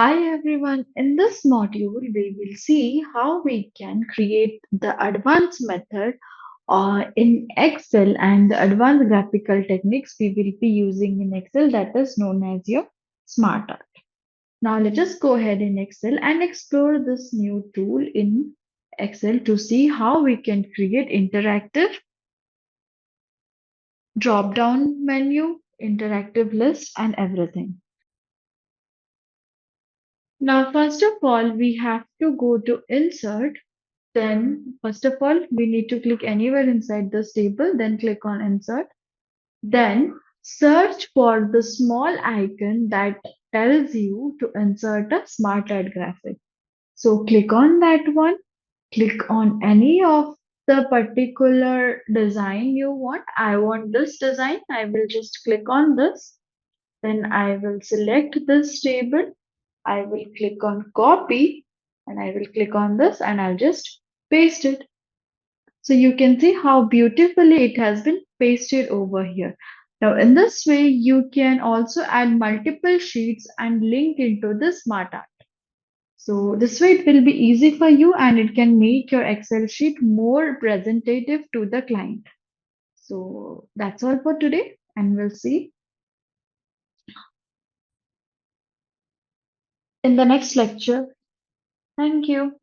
Hi everyone, in this module we will see how we can create the advanced method in Excel and the advanced graphical techniques we will be using in Excel that is known as your SmartArt. Now let us go ahead in Excel and explore this new tool in Excel to see how we can create interactive drop down menu, interactive list and everything. Now, first of all, we have to go to Insert. Then, first of all, we need to click anywhere inside this table, then click on Insert. Then, search for the small icon that tells you to insert a SmartArt graphic. So, click on that one, click on any of the particular design you want. I want this design. I will just click on this. Then I will select this table. I will click on copy and I will click on this and I'll just paste it. So you can see how beautifully it has been pasted over here. Now in this way, you can also add multiple sheets and link into the SmartArt. So this way it will be easy for you and it can make your Excel sheet more presentative to the client. So that's all for today and we'll see in the next lecture. Thank you.